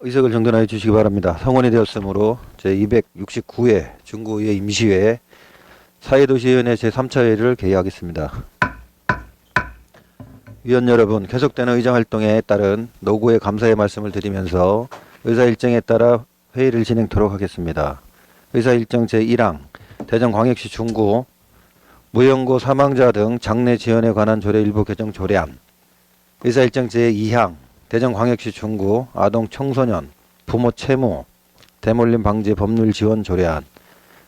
의석을 정돈하여 주시기 바랍니다. 성원이 되었으므로 제269회 중구의 임시회 사회도시위원회 제3차 회를 개의하겠습니다. 위원 여러분, 계속되는 의정활동에 따른 노고의 감사의 말씀을 드리면서 의사일정에 따라 회의를 진행토록 하겠습니다. 의사일정 제1항 대전광역시 중구 무연고 사망자 등 장례 지원에 관한 조례 일부 개정 조례안. 의사일정 제2항 대전광역시 중구 아동 청소년 부모 채무 대물림 방지 법률 지원 조례안.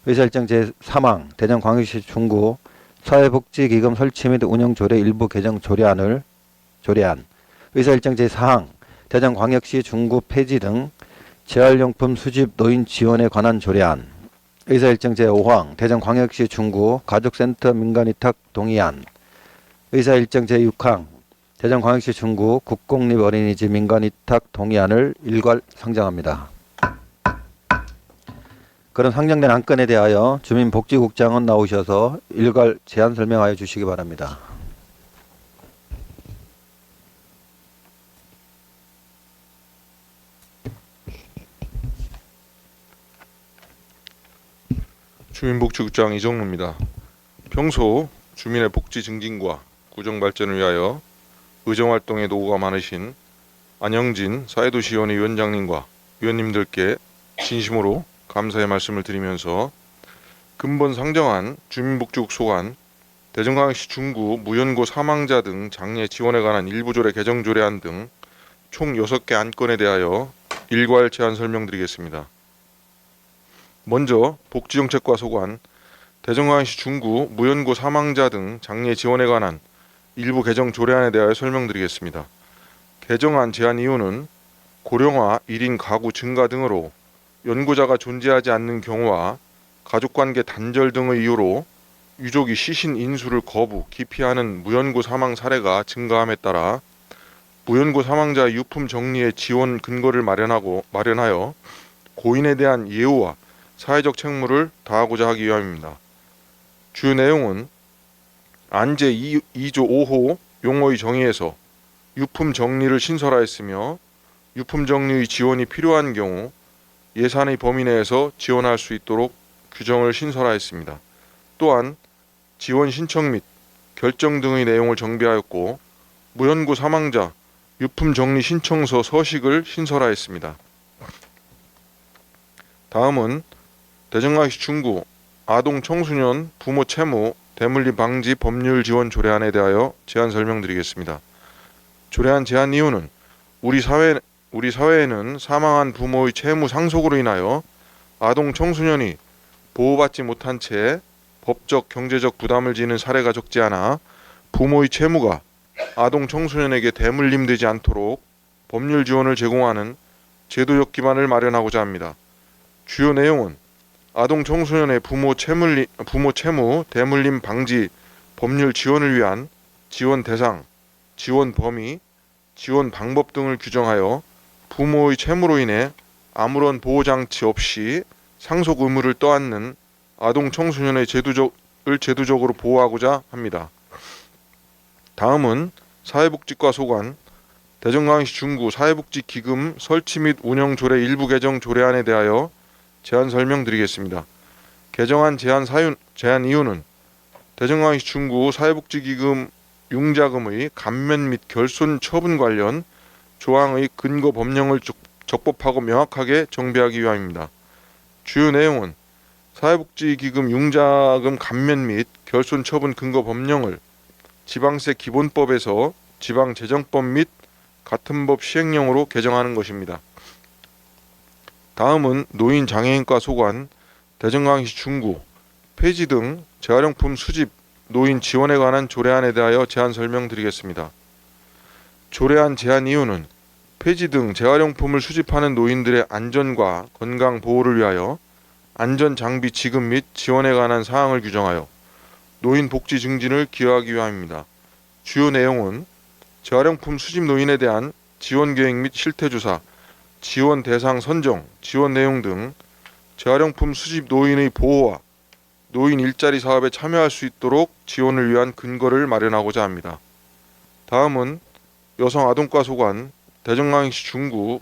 의사일정 제3항 대전광역시 중구 사회복지기금 설치 및 운영 조례 일부 개정 조례안. 의사일정 제4항 대전광역시 중구 폐지 등 재활용품 수집 노인 지원에 관한 조례안. 의사일정 제5항 대전광역시 중구 가족센터 민간위탁 동의안. 의사일정 제6항 대전광역시 중구 국공립 어린이집 민간위탁 동의안을 일괄 상정합니다. 그런 상정된 안건에 대하여 주민복지국장은 나오셔서 일괄 제안 설명하여 주시기 바랍니다. 주민복지국장 이정무입니다. 평소 주민의 복지 증진과 구정 발전을 위하여 의정활동에 노고가 많으신 안영진 사회도시위원회 위원장님과 위원님들께 진심으로 감사의 말씀을 드리면서 근본 상정한 주민복지국 소관 대전광역시 중구 무연고 사망자 등 장례 지원에 관한 일부 조례 개정 조례안 등 총 6개 안건에 대하여 일괄 제안 설명드리겠습니다. 먼저 복지정책과 소관 대전광역시 중구 무연고 사망자 등 장례 지원에 관한 일부 개정 조례안에 대하여 설명드리겠습니다. 개정안 제안 이유는 고령화 1인 가구 증가 등으로 연고자가 존재하지 않는 경우와 가족관계 단절 등의 이유로 유족이 시신 인수를 거부, 기피하는 무연고 사망 사례가 증가함에 따라 무연고 사망자 유품 정리의 지원 근거를 마련하여 고인에 대한 예우와 사회적 책무를 다하고자 하기 위함입니다. 주요 내용은 안제 2조 5호 용어의 정의에서 유품 정리를 신설하였으며 유품 정리의 지원이 필요한 경우 예산의 범위 내에서 지원할 수 있도록 규정을 신설하였습니다. 또한 지원 신청 및 결정 등의 내용을 정비하였고 무연고 사망자 유품 정리 신청서 서식을 신설하였습니다. 다음은 대전광역시 중구 아동 청소년 부모 채무 대물림 방지 법률 지원 조례안에 대하여 제안 설명드리겠습니다. 조례안 제안 이유는 우리 사회에는 사망한 부모의 채무 상속으로 인하여 아동 청소년이 보호받지 못한 채 법적 경제적 부담을 지는 사례가 적지 않아 부모의 채무가 아동 청소년에게 대물림되지 않도록 법률 지원을 제공하는 제도적 기반을 마련하고자 합니다. 주요 내용은 아동 청소년의 부모 채무 대물림 방지 법률 지원을 위한 지원 대상, 지원 범위, 지원 방법 등을 규정하여 부모의 채무로 인해 아무런 보호장치 없이 상속 의무를 떠안는 아동 청소년의 제도적으로 보호하고자 합니다. 다음은 사회복지과 소관 대전광역시 중구 사회복지기금 설치 및 운영 조례 일부 개정 조례안에 대하여 제안 설명드리겠습니다. 개정안 제안 이유는 대전광역시 중구 사회복지기금 융자금의 감면 및 결손 처분 관련 조항의 근거 법령을 적법하고 명확하게 정비하기 위함입니다. 주요 내용은 사회복지기금 융자금 감면 및 결손 처분 근거 법령을 지방세 기본법에서 지방재정법 및 같은 법 시행령으로 개정하는 것입니다. 다음은 노인 장애인과 소관 대전광역시 중구 폐지 등 재활용품 수집 노인 지원에 관한 조례안에 대하여 제안 설명드리겠습니다. 조례안 제안 이유는 폐지 등 재활용품을 수집하는 노인들의 안전과 건강 보호를 위하여 안전장비 지급 및 지원에 관한 사항을 규정하여 노인 복지 증진을 기여하기 위함입니다. 주요 내용은 재활용품 수집 노인에 대한 지원 계획 및 실태조사, 지원 대상 선정, 지원 내용 등 재활용품 수집 노인의 보호와 노인 일자리 사업에 참여할 수 있도록 지원을 위한 근거를 마련하고자 합니다. 다음은 여성 아동과 소관 대전광역시 중구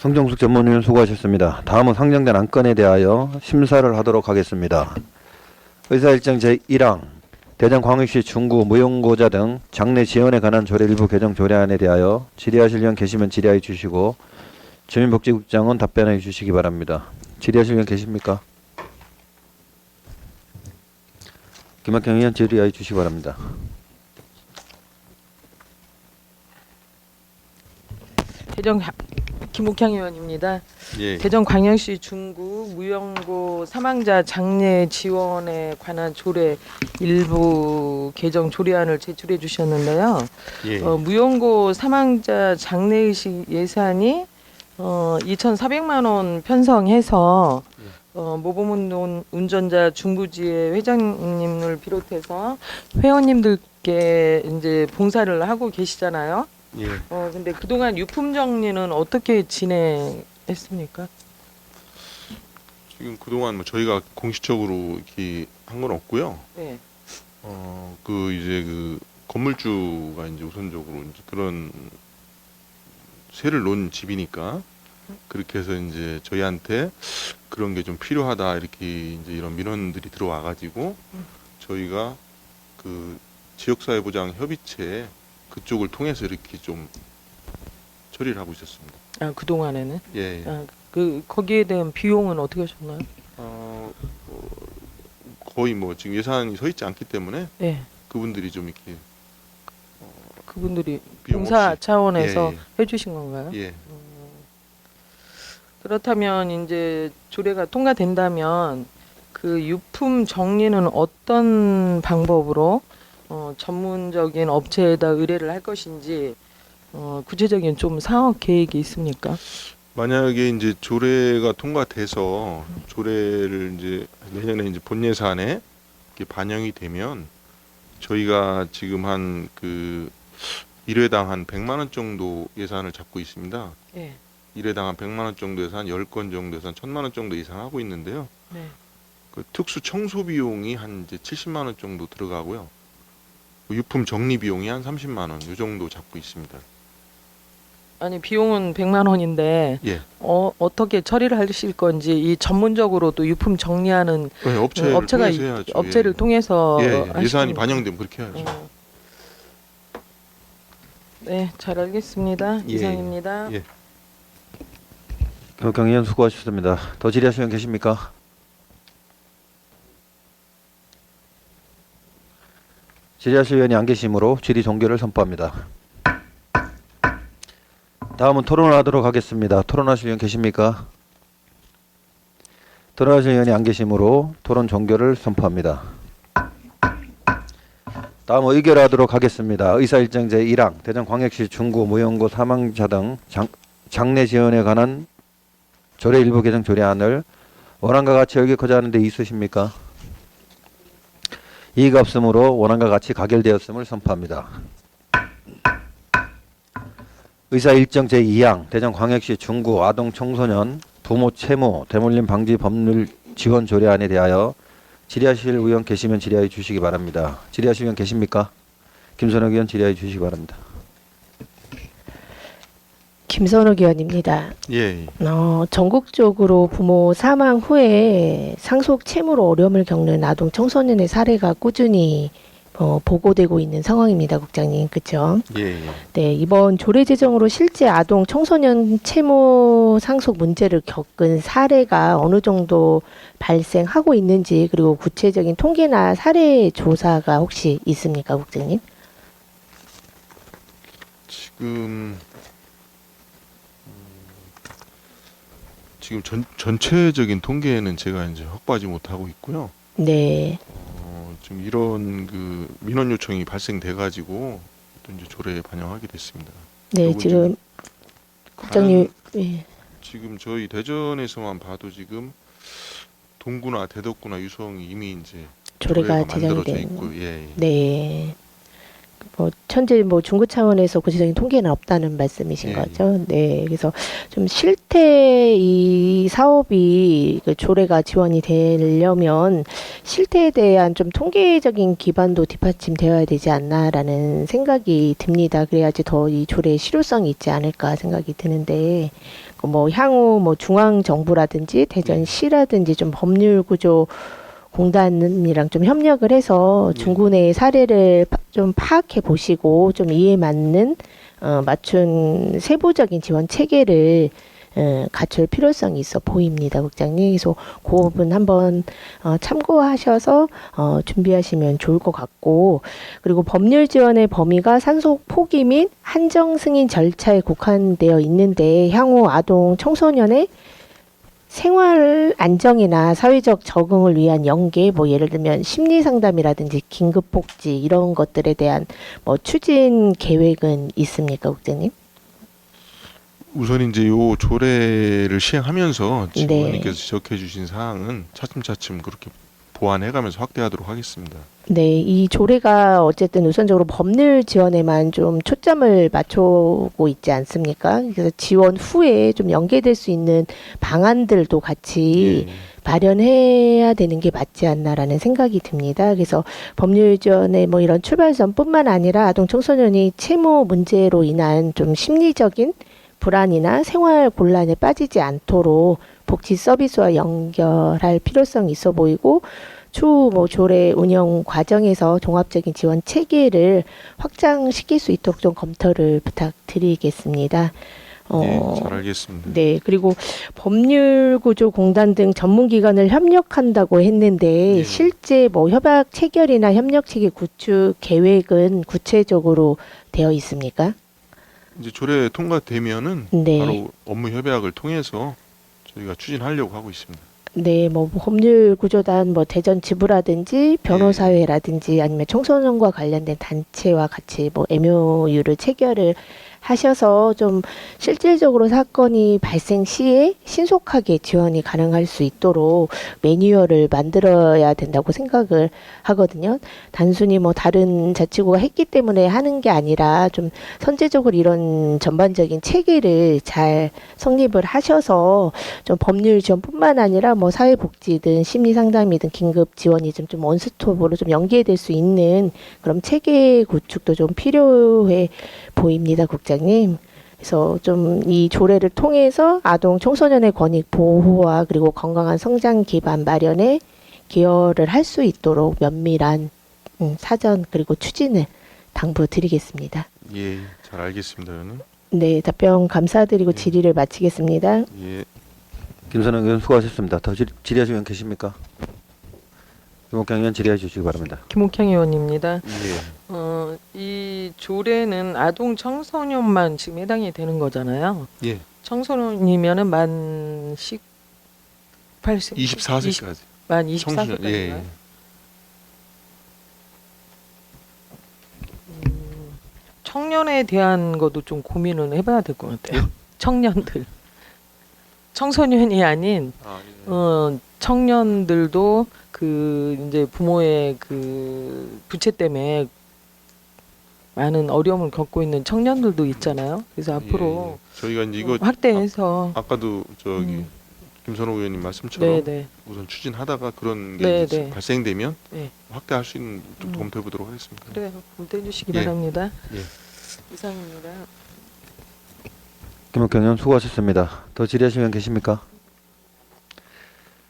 성정숙 전문위원 수고하셨습니다. 다음은 상정된 안건에 대하여 심사를 하도록 하겠습니다. 의사일정 제1항 대전광역시 중구 무용고자 등 장례 지원에 관한 조례 일부 개정 조례안에 대하여 질의하실 분 계시면 질의해 주시고 주민복지국장은 답변해 주시기 바랍니다. 질의하실 분 계십니까? 김학경 의원 질의해 주시기 바랍니다. 김옥향 의원입니다. 예. 대전광역시 중구 무용고 사망자 장례 지원에 관한 조례 일부 개정 조례안을 제출해 주셨는데요. 예. 무용고 사망자 장례의식 예산이 2,400만 원 편성해서 모범운동 운전자 중부지회 회장님을 비롯해서 회원님들께 이제 봉사를 하고 계시잖아요. 예. 근데 그동안 유품 정리는 어떻게 진행했습니까? 지금 그동안 뭐 저희가 공식적으로 이렇게 한 건 없고요. 네. 그 이제 그 건물주가 이제 우선적으로 이제 그런 세를 놓은 집이니까 그렇게 해서 이제 저희한테 그런 게 좀 필요하다 이렇게 이제 이런 민원들이 들어와 가지고 저희가 그 지역사회보장 협의체 그쪽을 통해서 이렇게 좀 처리를 하고 있었습니다. 그동안에는? 예. 예. 거기에 대한 비용은 어떻게 하셨나요? 거의 뭐 지금 예산이 서 있지 않기 때문에 네. 그분들이 좀 이렇게 그분들이 비용 봉사 없이. 차원에서 예, 해주신 건가요? 예. 그렇다면 이제 조례가 통과된다면 그 유품 정리는 어떤 방법으로 전문적인 업체에다 의뢰를 할 것인지 구체적인 좀 사업 계획이 있습니까? 만약에 이제 조례가 통과돼서 조례를 이제 내년에 이제 본 예산에 이렇게 반영이 되면 저희가 지금 한 그 1회당 한 100만 원 정도 예산을 잡고 있습니다. 네. 1회당 한 100만 원 정도 예산, 10건 정도 예산, 1000만 원 정도 예상하고 있는데요. 네. 그 특수 청소 비용이 한 이제 70만 원 정도 들어가고요. 그 유품 정리 비용이 한 30만 원 이 정도 잡고 있습니다. 아니 비용은 100만 원인데 예. 어떻게 처리를 하실 건지 이 전문적으로 또 유품 정리하는 네, 업체를 업체가 통해서 해야죠. 업체를 예. 통해서 예, 예. 하시는 예산이 반영되면 그렇게 해야죠. 네, 잘 알겠습니다. 예, 이상입니다. 예. 김학경 의원 수고하셨습니다. 더 질의하실 분 계십니까? 질의하실 의원이 안 계시므로 질의 종결을 선포합니다. 다음은 토론을 하도록 하겠습니다. 토론하실 의원 계십니까? 토론하실 의원이 안 계시므로 토론 종결을 선포합니다. 다음 의결하도록 하겠습니다. 의사일정 제1항 대전광역시 중구 무용고 사망자 등 장례 지원에 관한 조례 일부 개정 조례안을 원안과 같이 의결하고자 하는 데 있으십니까? 이의가 없으므로 원안과 같이 가결되었음을 선포합니다. 의사일정 제2항 대전광역시 중구 아동 청소년 부모 채무 대물림 방지 법률 지원 조례안에 대하여 질의하실 의원 계시면 질의해 주시기 바랍니다. 질의하실 의원 계십니까? 김선욱 의원 질의해 주시기 바랍니다. 김선욱 의원입니다. 예. 전국적으로 부모 사망 후에 상속 채무로 어려움을 겪는 아동 청소년의 사례가 꾸준히 보고되고 있는 상황입니다, 국장님. 그렇죠? 예. 네, 이번 조례 제정으로 실제 아동 청소년 채무 상속 문제를 겪은 사례가 어느 정도 발생하고 있는지, 그리고 구체적인 통계나 사례 조사가 혹시 있습니까, 국장님? 지금 전체적인 통계는 제가 이제 확보하지 못하고 있고요. 네. 지금 이런 그 민원 요청이 발생돼 가지고 또 이제 조례에 반영하게 됐습니다. 네, 그리고 지금 국장님, 예. 지금 저희 대전에서만 봐도 지금 동구나 대덕구나 유성이 이미 이제 조례가 만들어져 제정이 된. 있고, 예. 네. 현재 뭐 중구 차원에서 구체적인 통계는 없다는 말씀이신 예, 거죠. 네, 그래서 좀 실태 이 사업이 그 조례가 지원이 되려면 실태에 대한 좀 통계적인 기반도 뒷받침되어야 되지 않나라는 생각이 듭니다. 그래야지 더 이 조례의 실효성이 있지 않을까 생각이 드는데, 뭐 향후 뭐 중앙 정부라든지 대전시라든지 좀 법률 구조 공단이랑 좀 협력을 해서 중구 내 사례를 좀 파악해 보시고 좀 이에 맞는 맞춘 세부적인 지원 체계를 갖출 필요성이 있어 보입니다, 국장님. 그래서 그 부분 한번 참고하셔서 준비하시면 좋을 것 같고, 그리고 법률 지원의 범위가 산속 포기 및 한정 승인 절차에 국한되어 있는데 향후 아동 청소년의 생활 안정이나 사회적 적응을 위한 연계, 뭐 예를 들면 심리 상담이라든지 긴급 복지 이런 것들에 대한 뭐 추진 계획은 있습니까, 국장님? 우선 이제 요 조례를 시행하면서 네. 지원님께서 지적해 주신 사항은 차츰차츰 그렇게 보완해가면서 확대하도록 하겠습니다. 네, 이 조례가 어쨌든 우선적으로 법률 지원에만 좀 초점을 맞추고 있지 않습니까? 그래서 지원 후에 좀 연계될 수 있는 방안들도 같이 예. 마련해야 되는 게 맞지 않나라는 생각이 듭니다. 그래서 법률 지원의 뭐 이런 출발선뿐만 아니라 아동 청소년이 채무 문제로 인한 좀 심리적인 불안이나 생활 곤란에 빠지지 않도록 복지 서비스와 연결할 필요성이 있어 보이고, 추후 뭐 조례 운영 과정에서 종합적인 지원 체계를 확장시킬 수 있도록 좀 검토를 부탁드리겠습니다. 예, 잘 알겠습니다. 네, 그리고 법률구조공단 등 전문기관을 협력한다고 했는데 예. 실제 뭐 협약 체결이나 협력 체계 구축 계획은 구체적으로 되어 있습니까? 이제 조례 통과되면은 네. 바로 업무 협약을 통해서 저희가 추진하려고 하고 있습니다. 네, 뭐 법률 구조단 뭐 대전 지부라든지 변호사회라든지 아니면 청소년과 관련된 단체와 같이 뭐 MOU를 체결을 하셔서 좀 실질적으로 사건이 발생 시에 신속하게 지원이 가능할 수 있도록 매뉴얼을 만들어야 된다고 생각을 하거든요. 단순히 뭐 다른 자치구가 했기 때문에 하는 게 아니라 좀 선제적으로 이런 전반적인 체계를 잘 성립을 하셔서 좀 법률 지원뿐만 아니라 뭐 사회복지든 심리상담이든 긴급 지원이든 좀 원스톱으로 좀 연계될 수 있는 그런 체계 구축도 좀 필요해 보입니다, 국장님. 그래서 좀 이 조례를 통해서 아동 청소년의 권익 보호와 그리고 건강한 성장 기반 마련에 기여를 할 수 있도록 면밀한 사전 그리고 추진을 당부드리겠습니다. 예, 잘 알겠습니다, 의원님. 네, 답변 감사드리고 질의를 마치겠습니다. 예, 김선영 의원 수고하셨습니다. 더 질의하실 의원 계십니까? 김옥경 의원 질의해 주시기 바랍니다. 김옥향 의원입니다. 예, 이 조례는 아동 청소년만 지금 해당이 되는 거잖아요. 예. 청소년이면은 만 18세, 24세까지. 만 청소년. 24세까지인가요? 예. 청년에 대한 것도 좀 고민을 해봐야 될 것 같아요. 청년들, 청소년이 아닌 아, 예. 청년들도 그 이제 부모의 그 부채 때문에 많은 어려움을 겪고 있는 청년들도 있잖아요. 그래서 앞으로 예. 저희가 이제 이거 확대해서 아까도 저기 음. 김선호 의원님 말씀처럼 네네 우선 추진하다가 그런 게 네, 이제 네. 발생되면 네. 확대할 수 있는 좀 검토해 보도록 하겠습니다. 그래요. 검토해 주시기 예. 바랍니다. 예. 이상입니다. 김옥경 의원 수고하셨습니다. 더 질의하실 의원 계십니까?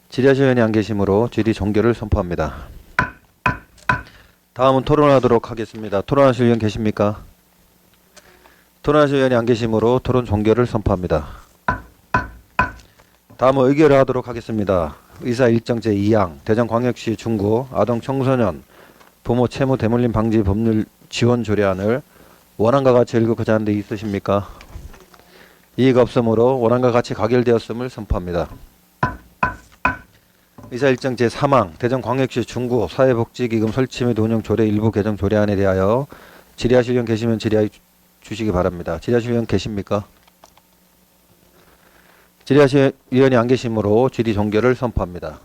질의하실 의원이 안 계시므로 질의 종결을 선포합니다. 다음은 토론하도록 하겠습니다. 토론하실 의원 계십니까? 토론하실 의원이 안 계시므로 토론 종결을 선포합니다. 다음은 의결을 하도록 하겠습니다. 의사 일정 제2항 대전광역시 중구 아동 청소년 부모 채무 대물림 방지 법률 지원 조례안을 원안과 같이 읽고자 하는 데 있으십니까? 이의가 없으므로 원안과 같이 가결되었음을 선포합니다. 의사 일정 제3항 대전광역시 중구 사회복지기금 설치 및 운영 조례 일부 개정 조례안에 대하여 질의하실 의원 계시면 질의해 주시기 바랍니다. 질의하실 의원 계십니까? 질의하실 의원이 안 계시므로 질의 종결을 선포합니다.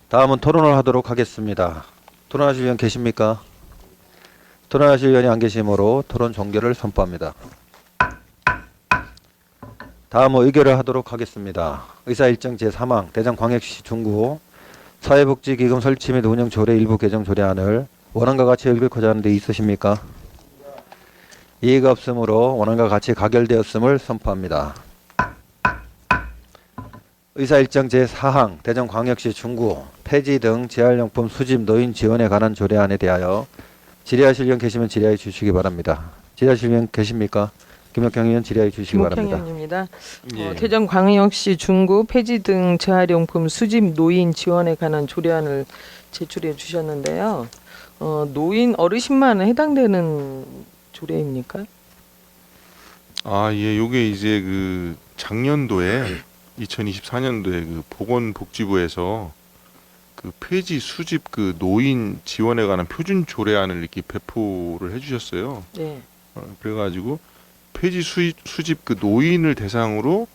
다음은 토론을 하도록 하겠습니다. 토론하실 의원 계십니까? 토론하실 의원이 안 계시므로 토론 종결을 선포합니다. 다음 의결을 하도록 하겠습니다. 의사일정 제3항 대전광역시 중구 사회복지기금 설치 및 운영 조례 일부 개정 조례안을 원안과 같이 읽고자 하는데 있으십니까? 이의가 없으므로 원안과 같이 가결되었음을 선포합니다. 의사일정 제4항 대전광역시 중구 폐지 등 재활용품 수집 노인 지원에 관한 조례안에 대하여 질의하실 의원 계시면 질의해 주시기 바랍니다. 질의하실 의원 계십니까? 김옥경 의원 질의해 주시기 김옥형 바랍니다. 의원입니다. 예. 대전광역시 중구 폐지 등 재활용품 수집 노인 지원에 관한 조례안을 제출해 주셨는데요. 노인 어르신만 해당되는 조례입니까? 아, 예, 요게 이제 그 작년도에 2024년도에 그 보건복지부에서 그 폐지 수집 그 노인 지원에 관한 표준 조례안을 이렇게 배포를 해주셨어요. 네. 그래가지고 폐지 수집 그 노인을 대상으로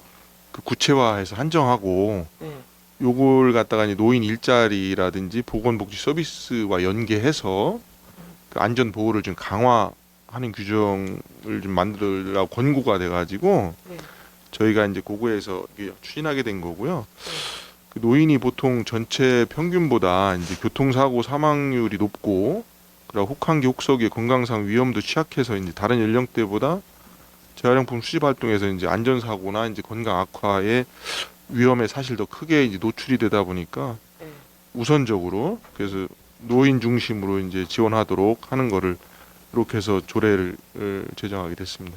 그 구체화해서 한정하고 네. 요걸 갖다가 이제 노인 일자리라든지 보건복지 서비스와 연계해서 그 안전 보호를 좀 강화하는 규정을 좀 만들라고 권고가 돼가지고 네. 저희가 이제 고거에서 이게 추진하게 된 거고요. 그 노인이 보통 전체 평균보다 이제 교통사고 사망률이 높고 그리고 혹한기 혹석의 건강상 위험도 취약해서 이제 다른 연령대보다 재활용품 수집 활동에서 이제 안전사고나 이제 건강 악화의 위험에 사실 더 크게 이제 노출이 되다 보니까 네. 우선적으로 그래서 노인 중심으로 이제 지원하도록 하는 거를 이렇게 해서 조례를 제정하게 됐습니다.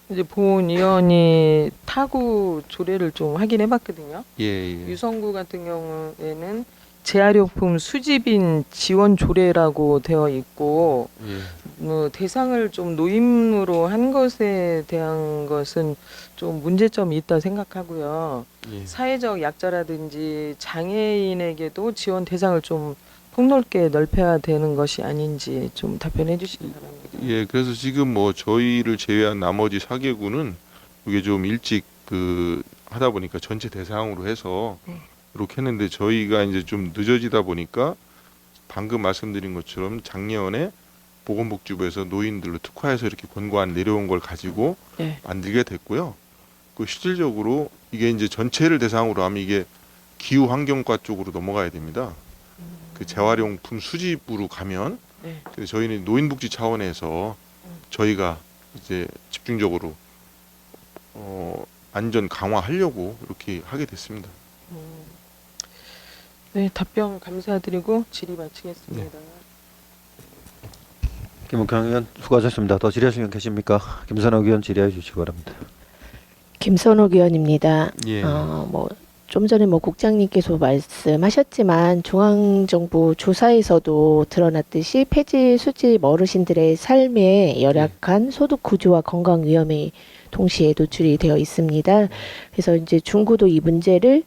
이제 보훈 의원이 타구 조례를 좀 확인해봤거든요. 예, 예. 유성구 같은 경우에는 재활용품 수집인 지원 조례라고 되어 있고 예. 대상을 좀 노인으로 한 것에 대한 것은 좀 문제점이 있다 생각하고요. 예. 사회적 약자라든지 장애인에게도 지원 대상을 좀 폭넓게 넓혀야 되는 것이 아닌지 좀 답변해 주시기 바랍니다. 예, 그래서 지금 뭐 저희를 제외한 나머지 4개구는 이게 좀 일찍 그 하다 보니까 전체 대상으로 해서 네. 이렇게 했는데 저희가 이제 좀 늦어지다 보니까 방금 말씀드린 것처럼 작년에 보건복지부에서 노인들로 특화해서 이렇게 권고안 내려온 걸 가지고 네. 만들게 됐고요. 그 실질적으로 이게 이제 전체를 대상으로 하면 이게 기후환경과 쪽으로 넘어가야 됩니다. 그 재활용품 수집으로 가면 네. 그래서 저희는 노인복지 차원에서 저희가 이제 집중적으로 안전 강화하려고 이렇게 하게 됐습니다. 네, 답변 감사드리고 질의 마치겠습니다. 김옥경 의원 수고하셨습니다. 더 질의하실 의원 계십니까? 김선욱 의원 질의해 주시기 바랍니다. 김선옥 의원입니다. 예. 좀 전에 국장님께서 말씀하셨지만 중앙정부 조사에서도 드러났듯이 폐지 수집 어르신들의 삶에 열악한 소득 구조와 건강 위험에 동시에 노출이 되어 있습니다. 그래서 이제 중구도 이 문제를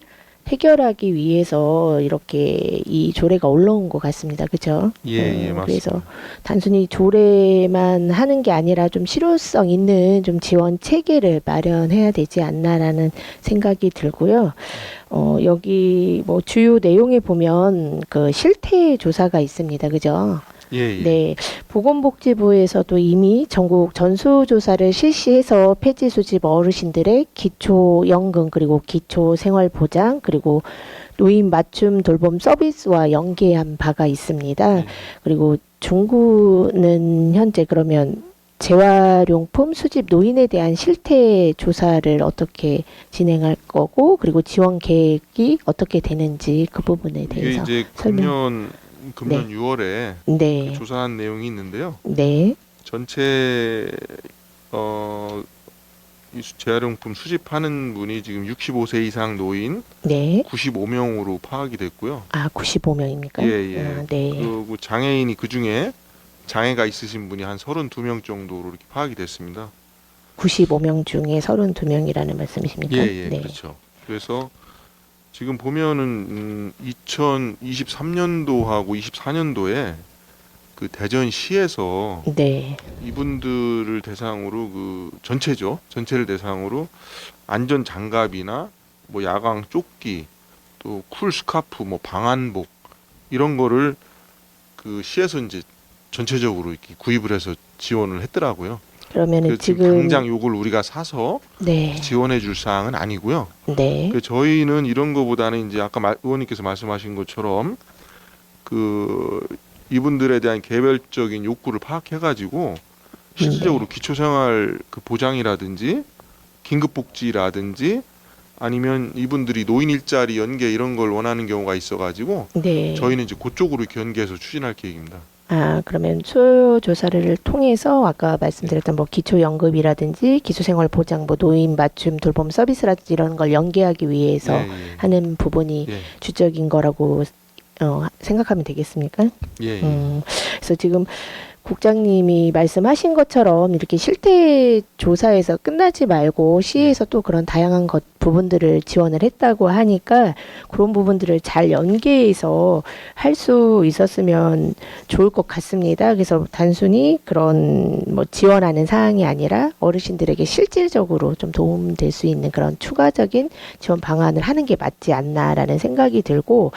해결하기 위해서 이렇게 이 조례가 올라온 것 같습니다. 그렇죠? 예, 맞습니다. 그래서 단순히 조례만 하는 게 아니라 좀 실효성 있는 좀 지원 체계를 마련해야 되지 않나라는 생각이 들고요. 여기 뭐 주요 내용에 보면 그 실태 조사가 있습니다. 그죠? 예, 예. 네, 보건복지부에서도 이미 전국 전수조사를 실시해서 폐지 수집 어르신들의 기초연금 그리고 기초생활보장 그리고 노인 맞춤 돌봄 서비스와 연계한 바가 있습니다. 네. 그리고 중구는 현재 그러면 재활용품 수집 노인에 대한 실태 조사를 어떻게 진행할 거고 그리고 지원 계획이 어떻게 되는지 그 부분에 이게 대해서 이제 설명. 금년 6월에 네, 조사한 내용이 있는데요. 네, 전체 이 재활용품 수집하는 분이 지금 65세 이상 노인 네. 95명으로 파악이 됐고요. 아, 95명입니까? 예, 예. 네. 그리고 장애인이 그 중에 장애가 있으신 분이 한 32명 정도로 이렇게 파악이 됐습니다. 95명 중에 32명이라는 말씀이십니까? 예, 예, 네. 그렇죠. 그래서 지금 보면은 2023년도하고 24년도에 그 대전시에서 네. 이분들을 대상으로 그 전체를 대상으로 안전 장갑이나 뭐 야광 조끼 또 쿨 스카프 뭐 방한복 이런 거를 그 시에서 이제 전체적으로 이렇게 구입을 해서 지원을 했더라고요. 그러면은 그 지금 지금 당장 요걸 우리가 사서 네, 지원해 줄 사항은 아니고요. 네, 그 저희는 이런 거보다는 이제 아까 의원님께서 말씀하신 것처럼 그 이분들에 대한 개별적인 욕구를 파악해 가지고 실질적으로 기초생활 그 보장이라든지 긴급복지라든지 아니면 이분들이 노인 일자리 연계 이런 걸 원하는 경우가 있어 가지고 네. 저희는 이제 그쪽으로 이렇게 연계해서 추진할 계획입니다. 아, 그러면 수요 조사를 통해서 아까 말씀드렸던 뭐 기초연금이라든지 기초생활보장, 뭐 노인 맞춤 돌봄 서비스라든지 이런 걸 연계하기 위해서 예, 하는 부분이 예. 주적인 거라고 생각하면 되겠습니까? 예, 예. 그래서 지금 국장님이 말씀하신 것처럼 이렇게 실태 조사에서 끝나지 말고 시에서 또 그런 다양한 부분들을 지원을 했다고 하니까 그런 부분들을 잘 연계해서 할 수 있었으면 좋을 것 같습니다. 그래서 단순히 그런 뭐 지원하는 사항이 아니라 어르신들에게 실질적으로 좀 도움될 수 있는 그런 추가적인 지원 방안을 하는 게 맞지 않나라는 생각이 들고,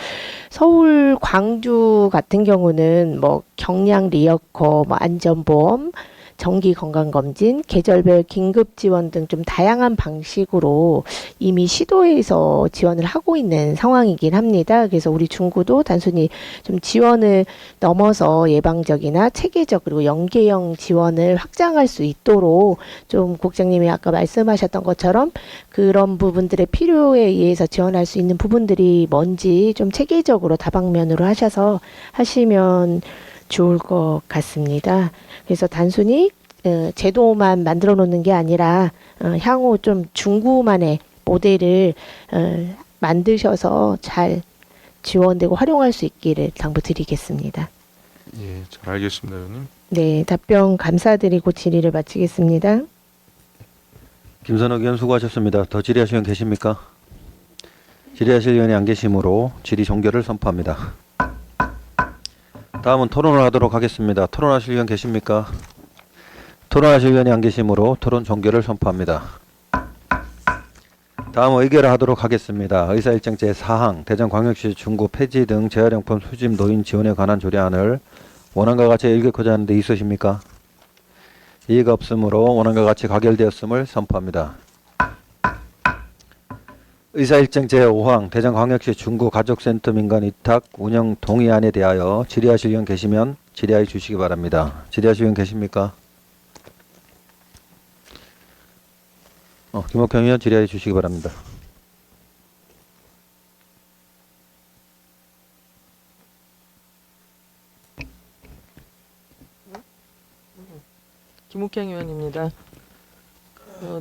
서울, 광주 같은 경우는 뭐 경량 리어커, 뭐 안전보험, 정기 건강검진, 계절별 긴급 지원 등 좀 다양한 방식으로 이미 시도해서 지원을 하고 있는 상황이긴 합니다. 그래서 우리 중구도 단순히 좀 지원을 넘어서 예방적이나 체계적 그리고 연계형 지원을 확장할 수 있도록 좀 국장님이 아까 말씀하셨던 것처럼 그런 부분들의 필요에 의해서 지원할 수 있는 부분들이 뭔지 좀 체계적으로 다방면으로 하시면 좋을 것 같습니다. 그래서 단순히 제도만 만들어 놓는 게 아니라 향후 좀 중구만의 모델을 만드셔서 잘 지원되고 활용할 수 있기를 당부드리겠습니다. 예, 잘 알겠습니다, 의원님. 네, 답변 감사드리고 질의를 마치겠습니다. 김선욱 의원 수고하셨습니다. 더 질의하실 의원 계십니까? 질의하실 의원이 안 계시므로 질의 종결을 선포합니다. 다음은 토론을 하도록 하겠습니다. 토론하실 의원 계십니까? 토론하실 의원이 안 계시므로 토론 종결을 선포합니다. 다음 의결을 하도록 하겠습니다. 의사일정 제4항 대전광역시 중구 폐지 등 재활용품 수집 노인 지원에 관한 조례안을 원안과 같이 읽고자 하는데 있으십니까? 이의가 없으므로 원안과 같이 가결되었음을 선포합니다. 의사일정 제5항 대전광역시 중구 가족센터 민간 위탁 운영 동의안에 대하여 질의하실 의원 계시면 질의하여 주시기 바랍니다. 질의하실 의원 계십니까? 김옥형 의원 질의하여 주시기 바랍니다. 김옥행 의원입니다.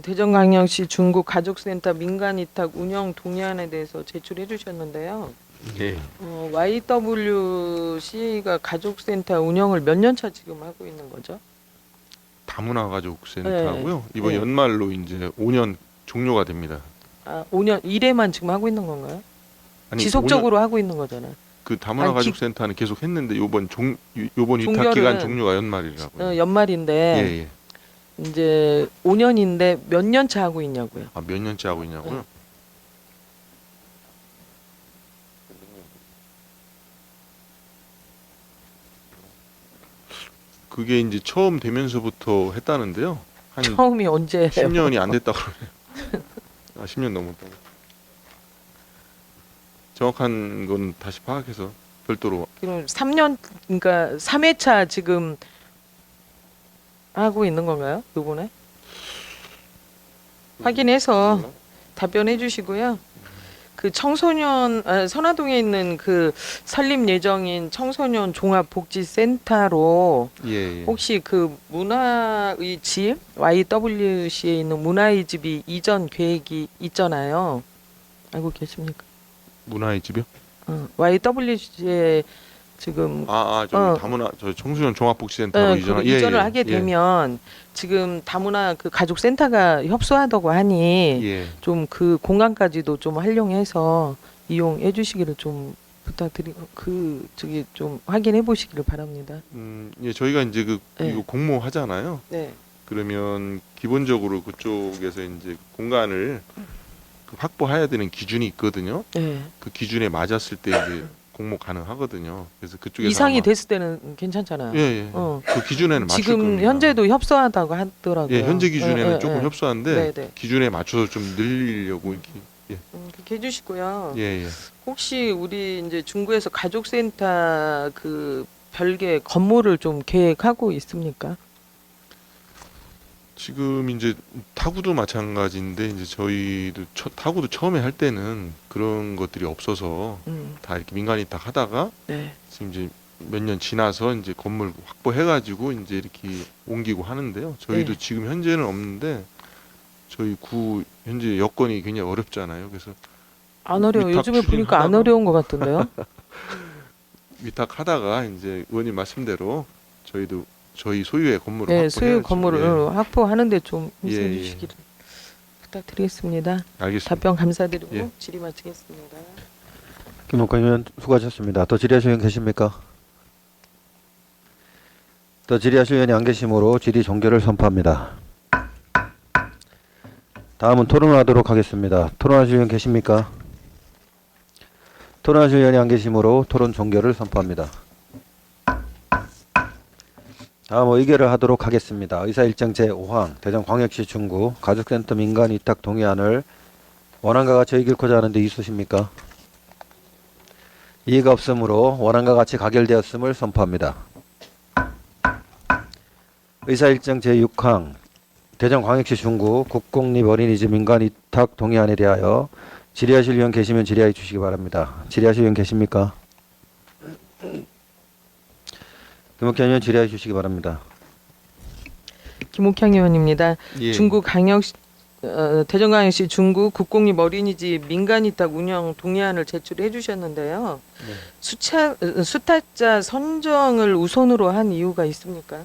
대전광역시 중구 가족센터 민간위탁 운영 동의안에 대해서 제출해 주셨는데요. 예. YWCA가 가족센터 운영을 몇 년 차 지금 하고 있는 거죠? 다문화 가족센터고요. 이번 네. 연말로 이제 5년 종료가 됩니다. 5년 1회만 지금 하고 있는 건가요? 아니, 지속적으로 하고 있는 거잖아요. 그 다문화 아니, 가족센터는 계속 했는데 요번 위탁 종결은 기간 종료가 연말이라고요. 연말인데 예, 예. 이제 5년인데 몇 년 차 하고 있냐고요. 아, 몇 년째 하고 있냐고요? 그게 이제 처음 되면서부터 했다는데요. 한 처음이 언제예요? 10년이 안 됐다고 그러네요. 10년 넘었다고. 정확한 건 다시 파악해서 별도로. 그럼 3년 그러니까 3회차 지금 하고 있는 건가요? 요번에? 확인해서 답변해 주시고요. 그 청소년 선화동에 있는 그 설립 예정인 청소년 종합복지센터로 예, 예. 혹시 그 문화의 집 YWC에 있는 문화의 집이 이전 계획이 있잖아요. 알고 계십니까? 문화의 집이요? YWC에 지금 저 다문화 저 청소년 종합복지센터로 이전을 하게 예. 되면 지금 다문화 그 가족센터가 협소하다고 하니 예. 좀 그 공간까지도 좀 활용해서 이용해 주시기를 좀 부탁드리고 좀 확인해 보시기를 바랍니다. 예, 저희가 이제 네. 이거 공모하잖아요. 네. 그러면 기본적으로 그쪽에서 이제 공간을 확보해야 되는 기준이 있거든요. 네. 그 기준에 맞았을 때 이제 공모 가능하거든요. 그래서 그쪽에서 이상이 아마- 됐을 때는 괜찮잖아요. 예, 예. 어. 그 기준에는 맞출 지금 겁니다. 현재도 협소하다고 하더라고요. 예, 현재 기준에는 예, 조금 예. 협소한데 네. 기준에 맞춰서 좀 늘리려고 이렇게 그렇게 해주시고요. 예. 혹시 우리 이제 중구에서 가족센터 그 별개 건물을 좀 계획하고 있습니까? 지금 이제 타구도 마찬가지인데 이제 저희도 타구도 처음에 할 때는 그런 것들이 없어서 다 이렇게 민간이 딱 하다가 네. 지금 이제 몇 년 지나서 이제 건물 확보해가지고 이제 이렇게 옮기고 하는데요. 저희도 네. 지금 현재는 없는데 저희 구 현재 여건이 굉장히 어렵잖아요. 그래서 안 어려워. 위탁 요즘에 보니까 안 추진하다가- 어려운 것 같던데요. 위탁하다가 이제 의원님 말씀대로 저희도 저희 소유의 건물을 네, 소유 확보해야죠. 건물을 예. 확보하는데 좀 예, 힘써 예. 주시기를 부탁드리겠습니다. 알겠습니다. 답변 감사드리고 예. 질의 마치겠습니다. 김옥관 의원 수고하셨습니다. 더 질의하실 의원 계십니까? 더 질의하실 의원이 안 계시므로 질의 종결을 선포합니다. 다음은 토론하도록 하겠습니다. 토론하실 의원 계십니까? 토론하실 의원이 안 계시므로 토론 종결을 선포합니다. 다음 의결을 하도록 하겠습니다. 의사일정 제5항 대전광역시 중구 가족센터 민간위탁 동의안을 원안과 같이 의결코자 하는데 있으십니까? 이의가 없으므로 원안과 같이 가결되었음을 선포합니다. 의사일정 제6항 대전광역시 중구 국공립 어린이집 민간위탁 동의안에 대하여 질의하실 의원 계시면 질의해 주시기 바랍니다. 질의하실 의원 계십니까? 김옥현 의원 질의해 주시기 바랍니다. 김옥향 의원입니다. 예. 중구 대전광역시 중구 국공립 어린이집 민간위탁 운영 동의안을 제출해 주셨는데요. 네. 수탁자 선정을 우선으로 한 이유가 있습니까?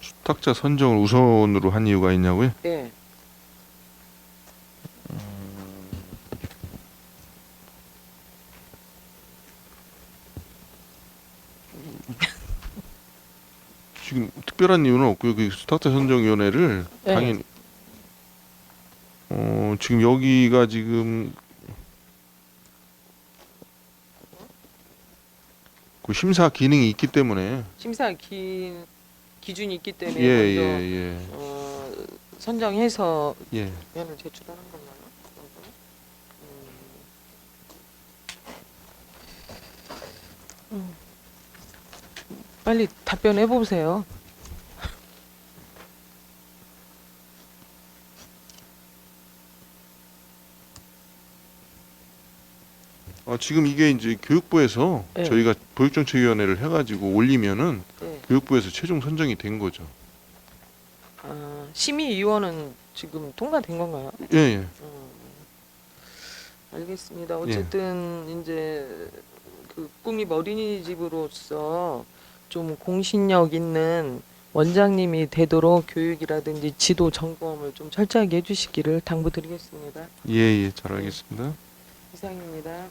수탁자 선정을 우선으로 한 이유가 있냐고요? 네. 지금 특별한 이유는 없고요. 그 수탁자 선정위원회를 네. 당연히 지금 여기가 지금 그 심사 기능이 있기 때문에 심사 기준이 있기 때문에 예, 먼저 예, 선정해서 예. 예. 위원을 제출하는 건가요? 빨리 답변해 보세요. 지금 이게 이제 교육부에서 네. 저희가 보육정책위원회를 해가지고 올리면은 네. 교육부에서 최종 선정이 된 거죠. 심의위원은 지금 통과된 건가요? 예, 예. 알겠습니다. 어쨌든 이제 그 국립 어린이집으로서 좀 공신력 있는 원장님이 되도록 교육이라든지 지도 점검을 좀 철저하게 해주시기를 당부드리겠습니다. 예, 예. 잘 알겠습니다. 이상입니다.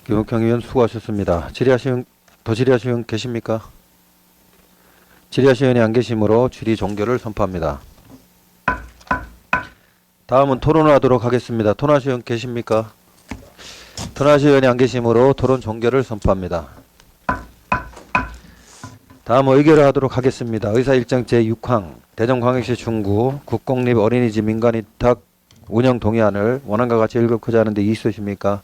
김옥형 의원 수고하셨습니다. 더 질의하실 의원 계십니까? 질의하실 의원이 안 계시므로 질의 종결을 선포합니다. 다음은 토론을 하도록 하겠습니다. 토론하실 의원 계십니까? 토론하실 의원이 안 계시므로 토론 종결을 선포합니다. 다음 의결을 하도록 하겠습니다. 의사일정 제6항 대전광역시 중구 국공립 어린이집 민간위탁 운영 동의안을 원안과 같이 읽고자 하는데 있으십니까?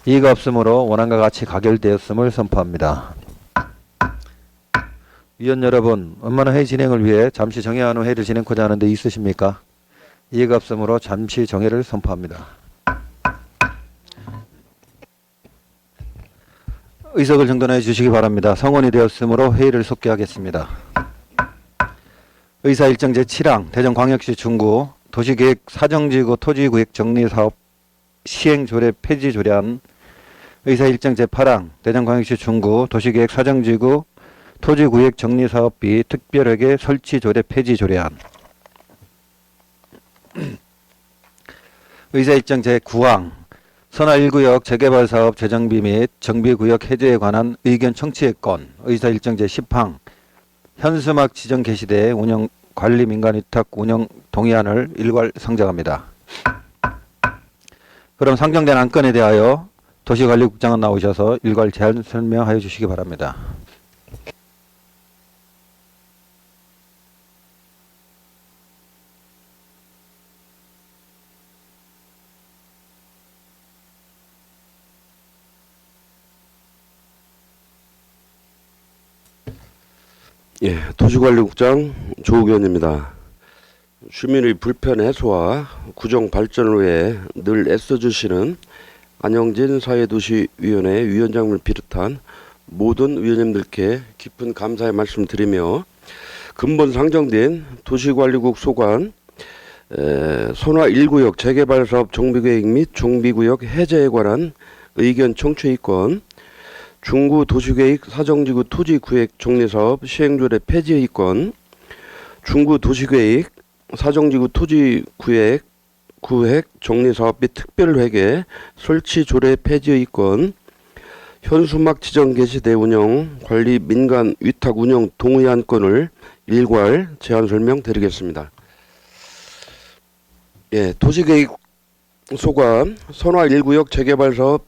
이의가 없으므로 원안과 같이 가결되었음을 선포합니다. 위원 여러분, 원만한 회의 진행을 위해 잠시 정회한 후 회의를 진행하고자 하는데 있으십니까? 이의가 없으므로 잠시 정회를 선포합니다. 의석을 정돈해 주시기 바랍니다. 성원이 되었으므로 회의를 속기하겠습니다. 의사일정 제7항 대전광역시 중구 도시계획 사정지구 토지구획 정리사업 시행조례 폐지 조례안 의사일정 제8항 대전광역시 중구 도시계획 사정지구 토지구획 정리사업비 특별회계 설치조례 폐지 조례안 의사일정 제9항 선화 1구역 재개발사업 재정비 및 정비구역 해제에 관한 의견 청취의 건 의사일정 제10항 현수막 지정 개시대 운영 관리 민간위탁 운영 동의안을 일괄 상정합니다. 그럼 상정된 안건에 대하여 도시관리국장은 나오셔서 일괄 제안 설명하여 주시기 바랍니다. 예, 도시관리국장 조우견입니다. 주민의 불편 해소와 구정 발전을 위해 늘 애써주시는 안영진 사회도시위원회 위원장을 비롯한 모든 위원님들께 깊은 감사의 말씀 드리며 근본 상정된 도시관리국 소관 선화 1구역 재개발사업 정비계획 및 정비구역 해제에 관한 의견 청취의건 중구 도시계획 사정지구 토지구획 정리사업 시행조례 폐지의건 중구 도시계획 사정지구 토지구획 정리사업 및 특별회계 설치조례 폐지의건 현수막 지정 개시대 운영 관리 민간 위탁 운영 동의안 건을 일괄 제안 설명 드리겠습니다. 예, 도시계획 소관 선화 1구역 재개발사업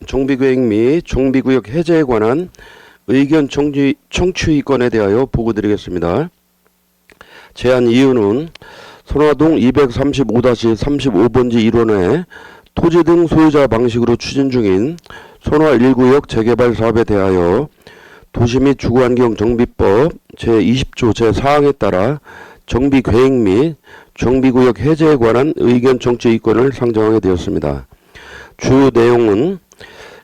정비계획 및 정비구역 해제에 관한 의견 청취의건에 대하여 보고드리겠습니다. 제안 이유는 선화동 235-35번지 1원에 토지 등 소유자 방식으로 추진 중인 선화 1구역 재개발 사업에 대하여 도시 및 주거환경정비법 제20조 제4항에 따라 정비계획 및 정비구역 해제에 관한 의견 청취의건을 상정하게 되었습니다. 주요 내용은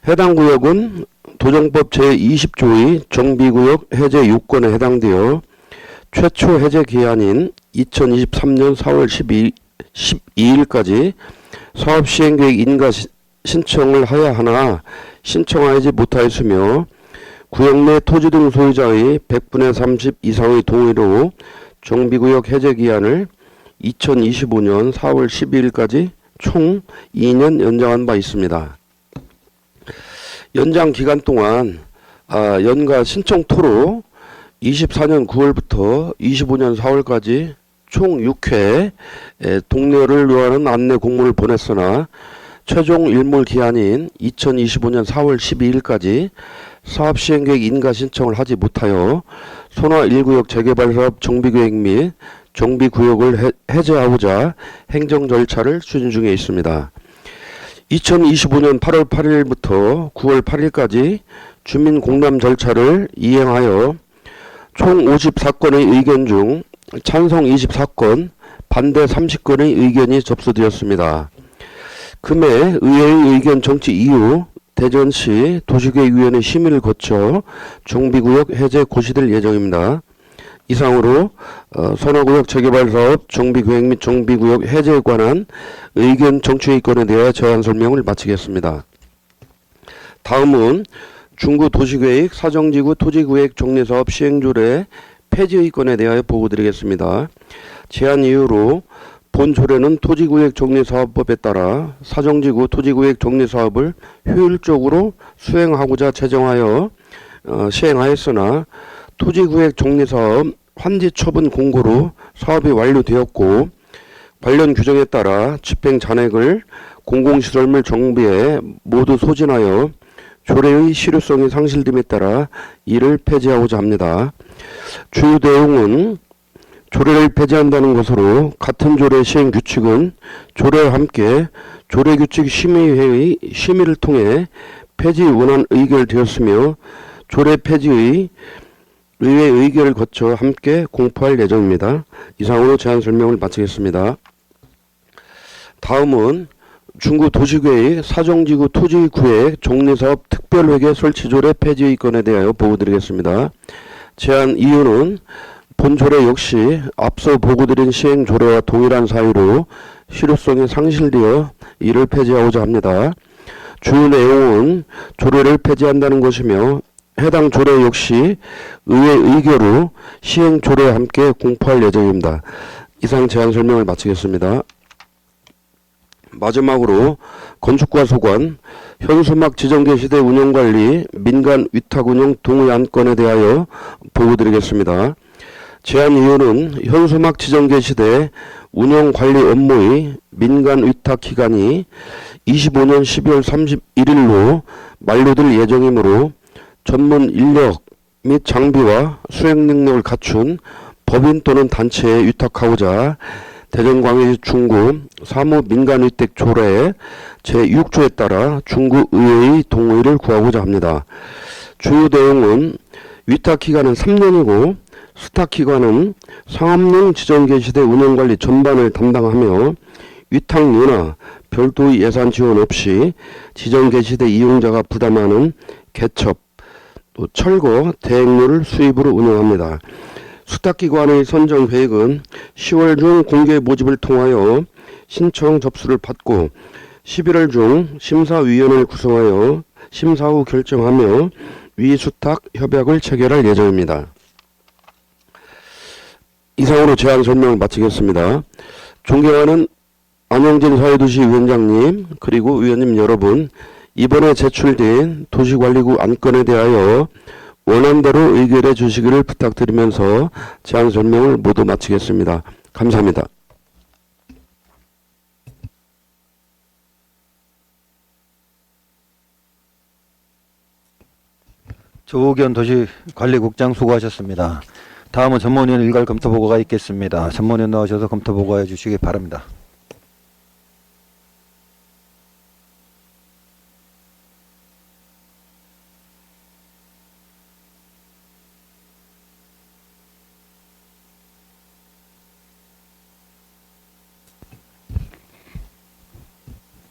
해당 구역은 도정법 제20조의 정비구역 해제 요건에 해당되어 최초 해제 기한인 2023년 4월 12일까지 사업시행계획 인가 신청을 하야 하나 신청하지 못하였으며 구역 내 토지 등 소유자의 100분의 30 이상의 동의로 정비구역 해제 기한을 2025년 4월 12일까지 총 2년 연장한 바 있습니다. 연장 기간 동안 연가 신청토로 24년 9월부터 25년 4월까지 총 6회 동료를 요하는 안내 공문을 보냈으나 최종 일몰 기한인 2025년 4월 12일까지 사업시행계획 인가 신청을 하지 못하여 선화 1구역 재개발사업 정비계획 및 정비구역을 해제하고자 행정 절차를 추진 중에 있습니다. 2025년 8월 8일부터 9월 8일까지 주민공람 절차를 이행하여 총 54건의 의견 중 찬성 24건, 반대 30건의 의견이 접수되었습니다. 금해 의회의 의견 청취 이후 대전시 도시계획위원회 심의를 거쳐 정비구역 해제 고시될 예정입니다. 이상으로 선화구역 재개발사업 정비계획 및 정비구역 해제에 관한 의견 청취의건에 대해 제안 설명을 마치겠습니다. 다음은 중구 도시계획 사정지구 토지구획 정리사업 시행조례 폐지의건에 대하여 보고드리겠습니다. 제안 이유로 본 조례는 토지구획 정리사업법에 따라 사정지구 토지구획 정리사업을 효율적으로 수행하고자 제정하여 시행하였으나 토지구획 정리사업 환지 처분 공고로 사업이 완료되었고 관련 규정에 따라 집행 잔액을 공공시설물 정비에 모두 소진하여 조례의 실효성이 상실됨에 따라 이를 폐지하고자 합니다. 주요 내용은 조례를 폐지한다는 것으로 같은 조례 시행 규칙은 조례와 함께 조례규칙 심의회의 심의를 통해 폐지 원안 의결되었으며 조례 폐지의 의회 의결을 거쳐 함께 공포할 예정입니다. 이상으로 제안 설명을 마치겠습니다. 다음은 중구 도시계획 사정지구 토지구획 정리사업 특별회계 설치조례 폐지의건에 대하여 보고드리겠습니다. 제안 이유는 본 조례 역시 앞서 보고드린 시행조례와 동일한 사유로 실효성이 상실되어 이를 폐지하고자 합니다. 주요 내용은 조례를 폐지한다는 것이며 해당 조례 역시 의회 의결 후 시행 조례와 함께 공포할 예정입니다. 이상 제안 설명을 마치겠습니다. 마지막으로 건축과 소관 현수막 지정 개시대 운영관리 민간 위탁 운영 동의 안건에 대하여 보고드리겠습니다. 제안 이유는 현수막 지정 개시대 운영 관리 업무의 민간 위탁 기간이 25년 12월 31일로 만료될 예정이므로 전문 인력 및 장비와 수행 능력을 갖춘 법인 또는 단체에 위탁하고자 대전광역시 중구 사무민간위탁 조례 제6조에 따라 중구의회의 동의를 구하고자 합니다. 주요 내용은 위탁기간은 3년이고 수탁기관은 상업용 지정게시대 운영관리 전반을 담당하며 위탁료나 별도의 예산 지원 없이 지정게시대 이용자가 부담하는 개첩, 또 철거, 대행료를 수입으로 운영합니다. 수탁기관의 선정 계획은 10월 중 공개 모집을 통하여 신청 접수를 받고 11월 중 심사위원회를 구성하여 심사 후 결정하며 위수탁 협약을 체결할 예정입니다. 이상으로 제안 설명을 마치겠습니다. 존경하는 안영진 사회도시 위원장님 그리고 위원님 여러분, 이번에 제출된 도시관리구 안건에 대하여 원안대로 의결해 주시기를 부탁드리면서 제안 설명을 모두 마치겠습니다. 감사합니다. 조옥연 도시관리국장 수고하셨습니다. 다음은 전문위원 일괄 검토 보고가 있겠습니다. 전문위원 나오셔서 검토 보고해 주시기 바랍니다.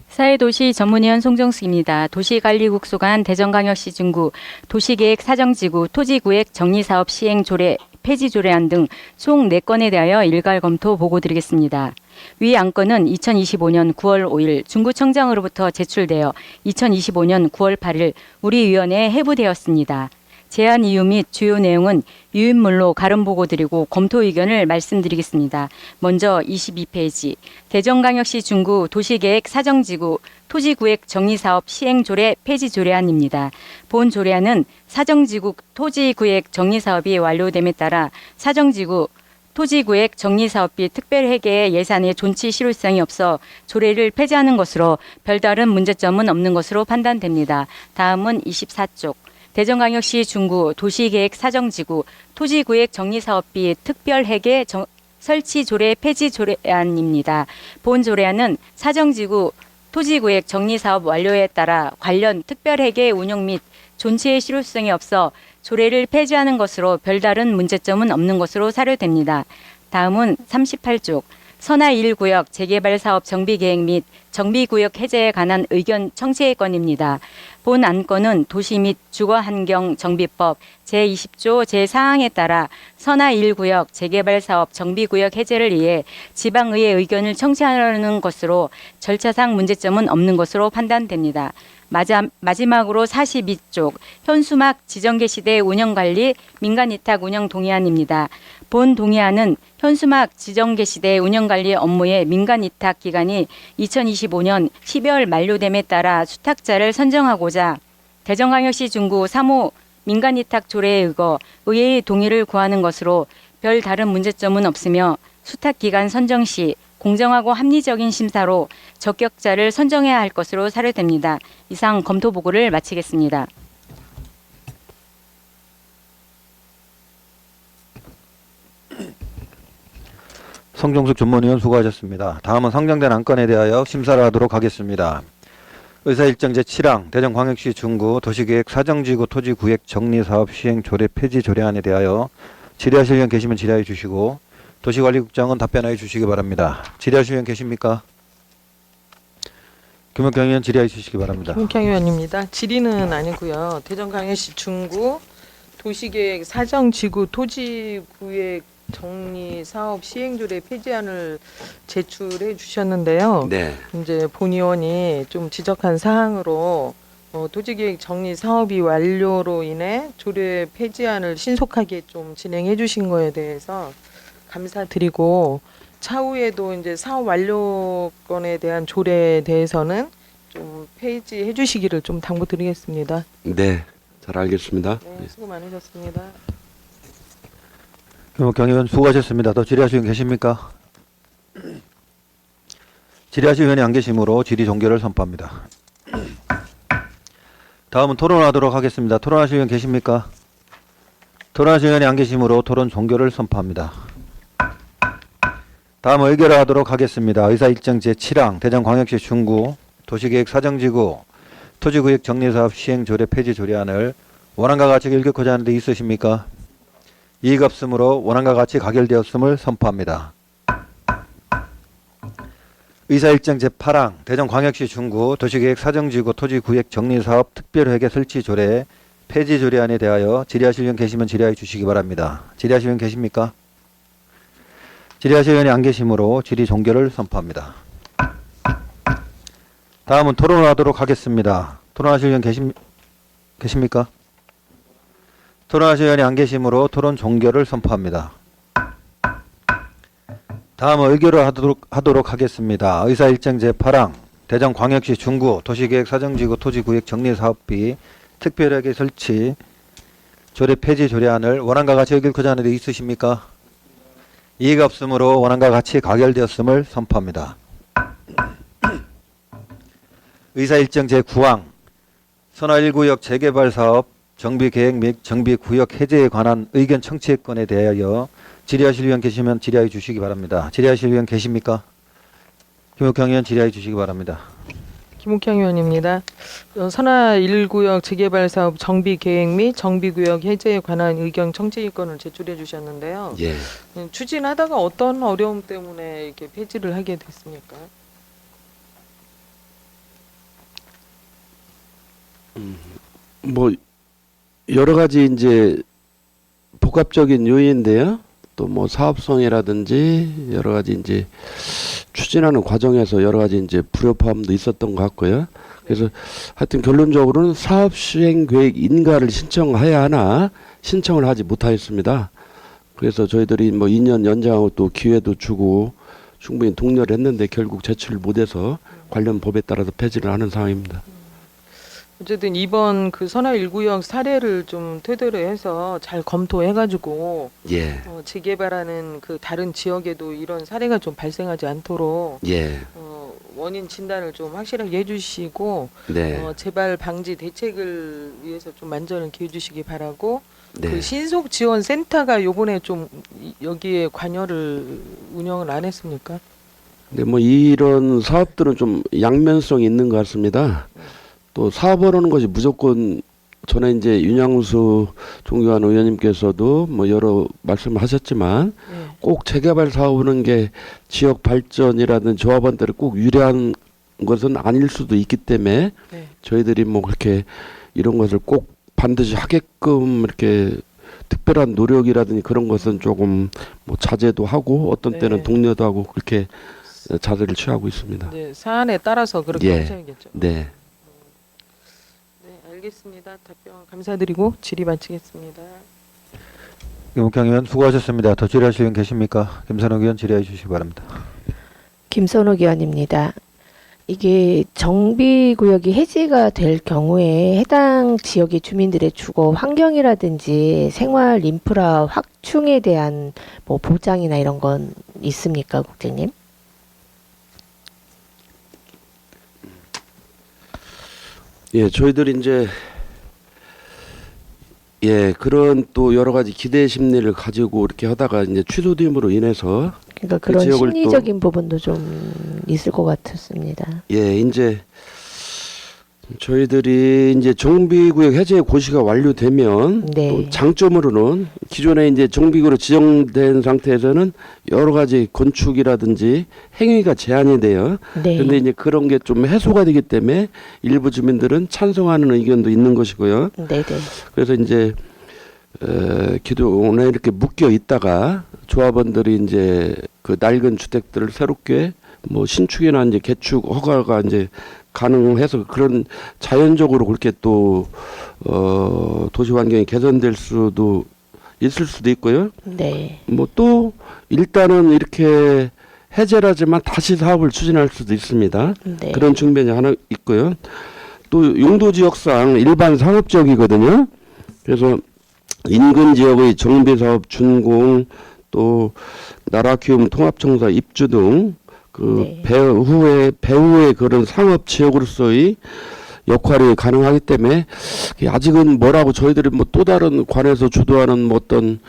사회도시 전문위원 송정숙입니다. 도시관리국 소관 대전광역시 중구 도시계획 사정지구 토지구획 정리사업 시행 조례 폐지 조례안 등 총 4건에 대하여 일괄 검토 보고 드리겠습니다. 위 안건은 2025년 9월 5일 중구청장으로부터 제출되어 2025년 9월 8일 우리 위원회에 해부되었습니다. 제안 이유 및 주요 내용은 유인물로 가름 보고 드리고 검토 의견을 말씀드리겠습니다. 먼저 22페이지 대전광역시 중구 도시계획 사정지구 토지구획 정리사업 시행조례 폐지 조례안입니다. 본 조례안은 사정지구 토지구획 정리사업이 완료됨에 따라 사정지구 토지구획 정리사업비 특별회계의 예산의 존치 실효성이 없어 조례를 폐지하는 것으로 별다른 문제점은 없는 것으로 판단됩니다. 다음은 24쪽 대전광역시 중구 도시계획 사정지구 토지구획 정리사업비 특별회계 설치 조례 폐지 조례안입니다. 본 조례안은 사정지구 토지구획 정리사업 완료에 따라 관련 특별회계 운영 및 존치의 실효성이 없어 조례를 폐지하는 것으로 별다른 문제점은 없는 것으로 사료됩니다. 다음은 38쪽 선화 1구역 재개발사업 정비계획 및 정비구역 해제에 관한 의견 청취의 건입니다. 본 안건은 도시 및 주거환경정비법 제20조 제4항에 따라 선화 1구역 재개발사업 정비구역 해제를 위해 지방의회 의견을 청취하려는 것으로 절차상 문제점은 없는 것으로 판단됩니다. 마지막으로 42쪽 현수막 지정게시대 운영관리 민간위탁 운영 동의안입니다. 본 동의안은 현수막 지정게시대 운영관리 업무의 민간위탁 기간이 2025년 12월 만료됨에 따라 수탁자를 선정하고자 대전광역시 중구 3호 민간위탁 조례에 의거 의회의 동의를 구하는 것으로 별 다른 문제점은 없으며 수탁기간 선정 시 공정하고 합리적인 심사로 적격자를 선정해야 할 것으로 사료됩니다. 이상 검토 보고를 마치겠습니다. 성종숙 전문위원 수고하셨습니다. 다음은 상정된 안건에 대하여 심사를 하도록 하겠습니다. 의사일정 제7항 대전광역시 중구 도시계획 사정지구 토지구획 정리사업 시행 조례 폐지 조례안에 대하여 질의하실 의원 계시면 질의해 주시고 도시관리국장은 답변해 주시기 바랍니다. 질의하실 의원 계십니까? 김은경 의원 질의해 주시기 바랍니다. 김은경 의원입니다. 질의는 아니고요. 대전광역시 중구 도시계획 사정지구 토지구획 정리사업 시행조례 폐지안을 제출해 주셨는데요. 네. 이제 본 의원이 좀 지적한 사항으로 토지계획 정리 사업이 완료로 인해 조례 폐지안을 신속하게 좀 진행해 주신 거에 대해서 감사드리고 차후에도 이제 사업 완료건에 대한 조례에 대해서는 좀 폐지해 주시기를 좀 당부드리겠습니다. 네, 잘 알겠습니다. 네, 수고 많으셨습니다. 김은경 의원 수고하셨습니다. 더 질의하실 의원 계십니까? 질의하실 의원이 안 계시므로 질의 종결을 선포합니다. 다음은 토론하도록 하겠습니다. 토론하실 의원 계십니까? 토론하실 의원이 안 계시므로 토론 종결을 선포합니다. 다음은 의결하도록 하겠습니다. 의사일정 제7항 대전광역시 중구 도시계획 사정지구 토지구역 정리사업 시행조례 폐지 조례안을 원안과 같이 읽고자 하는 데 있으십니까? 이의가 없으므로 원안과 같이 가결되었음을 선포합니다. 의사일정 제8항 대전광역시 중구 도시계획 사정지구 토지구역 정리사업 특별회계 설치 조례 폐지 조례안에 대하여 질의하실 의원 계시면 질의해 주시기 바랍니다. 질의하실 의원 계십니까? 질의하실 의원이 안 계시므로 질의 종결을 선포합니다. 다음은 토론을 하도록 하겠습니다. 토론하실 의원 계십니까? 토론하실 의원이 안 계시므로 토론 종결을 선포합니다. 다음은 의결을 하도록 하겠습니다. 의사일정 제8항 대전광역시 중구 도시계획 사정지구 토지구역 정리사업비 특별회계 설치 조례 폐지 조례안을 원안과 같이 읽고자 하는 데 있으십니까? 이의가 없으므로 원안과 같이 가결되었음을 선포합니다. 의사일정 제9항 선화 1구역 재개발 사업 정비계획 및 정비구역 해제에 관한 의견 청취건에 대하여 질의하실 의원 계시면 질의해 주시기 바랍니다. 질의하실 의원 계십니까? 김옥형 의원 질의해 주시기 바랍니다. 김옥형 의원입니다. 선화 1구역 재개발 사업 정비계획 및 정비구역 해제에 관한 의견 청취건을 제출해 주셨는데요. 예. 추진하다가 어떤 어려움 때문에 이렇게 폐지를 하게 됐습니까? 뭐 여러 가지 이제 복합적인 요인인데요. 또 뭐 사업성이라든지 여러 가지 이제 추진하는 과정에서 여러 가지 이제 불협화음도 있었던 것 같고요. 그래서 하여튼 결론적으로는 사업 시행 계획 인가를 신청해야 하나 신청을 하지 못하였습니다. 그래서 저희들이 뭐 2년 연장하고 또 기회도 주고 충분히 독려를 했는데 결국 제출을 못해서 관련 법에 따라서 폐지를 하는 상황입니다. 어쨌든 이번 그 선화 1구역 사례를 좀 토대로 해서 잘 검토해가지고 예, 재개발하는 그 다른 지역에도 이런 사례가 좀 발생하지 않도록 예, 원인 진단을 좀 확실하게 해주시고 네, 재발 방지 대책을 위해서 좀 만전을 기해주시기 바라고 네. 그 신속 지원 센터가 요번에 좀 여기에 관여를 운영을 안 했습니까? 네, 뭐 이런 사업들은 좀 양면성이 있는 것 같습니다. 또 사업하는 것이 무조건 전에 이제 윤양수 존경하는 의원님께서도 뭐 여러 말씀을 하셨지만 네. 꼭 재개발 사업하는 게 지역 발전이라든 조합원들을 꼭 유리한 것은 아닐 수도 있기 때문에 네. 저희들이 뭐 그렇게 이런 것을 꼭 반드시 하게끔 이렇게 특별한 노력이라든지 그런 것은 조금 뭐 자제도 하고 어떤 때는 네. 독려도 하고 그렇게 자세를 취하고 있습니다. 네, 사안에 따라서 그렇게 예. 하셔야겠죠. 네. 네, 알겠습니다. 답변 감사드리고 질의 마치겠습니다. 김옥형 의원 수고하셨습니다. 더 질의하실 의원 계십니까? 김선욱 의원 질의해 주시기 바랍니다. 김선욱 의원입니다. 이게 정비구역이 해제가 될 경우에 해당 지역의 주민들의 주거 환경이라든지 생활 인프라 확충에 대한 뭐 보장이나 이런 건 있습니까, 국장님? 예, 저희들이 이제 그런 또 여러 가지 기대 심리를 가지고 이렇게 하다가 이제 취소됨으로 인해서 그러니까 그 그런 지역을 심리적인 부분도 좀 있을 것 같았습니다. 이제 저희들이 이제 정비구역 해제 고시가 완료되면 네. 또 장점으로는 기존에 이제 정비구로 지정된 상태에서는 여러 가지 건축이라든지 행위가 제한이 돼요. 네. 그런데 이제 그런 게 좀 해소가 되기 때문에 일부 주민들은 찬성하는 의견도 있는 것이고요. 네네. 그래서 이제 기존에 이렇게 묶여 있다가 조합원들이 이제 그 낡은 주택들을 새롭게 뭐 신축이나 이제 개축 허가가 이제 가능해서 그런 자연적으로 그렇게 또 도시 환경이 개선될 수도 있을 수도 있고요. 네. 뭐 또 일단은 이렇게 해제를 하지만 다시 사업을 추진할 수도 있습니다. 네. 그런 측면이 하나 있고요. 또 용도 지역상 일반 상업 지역이거든요. 그래서 인근 지역의 정비 사업 준공 또 나라 키움 통합청사 입주 등 네. 배후의 그런 상업 지역으로서의 역할이 가능하기 때문에 아직은 뭐라고 저희들이 뭐 또 다른 관에서 주도하는 뭐 어떤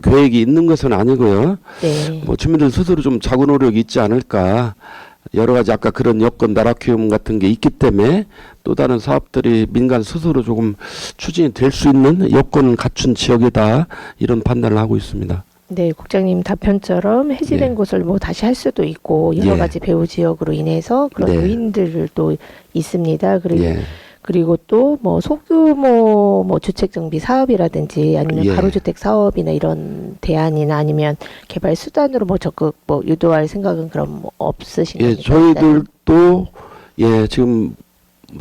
계획이 있는 것은 아니고요. 네. 뭐 주민들 스스로 좀 자구 노력이 있지 않을까. 여러 가지 아까 그런 여건 나라 키움 같은 게 있기 때문에 또 다른 사업들이 민간 스스로 조금 추진이 될 수 있는 여건을 갖춘 지역이다. 이런 판단을 하고 있습니다. 네, 국장님 답변처럼 해지된 예. 곳을 뭐 다시 할 수도 있고 여러 예. 가지 배후 지역으로 인해서 그런 네. 요인들도 있습니다. 그리고 예. 그리고 또 뭐 소규모 뭐 주택 정비 사업이라든지 아니면 예. 가로주택 사업이나 이런 대안이나 아니면 개발 수단으로 뭐 적극 뭐 유도할 생각은 그럼 뭐 없으신가요? 예, 저희들도 예, 지금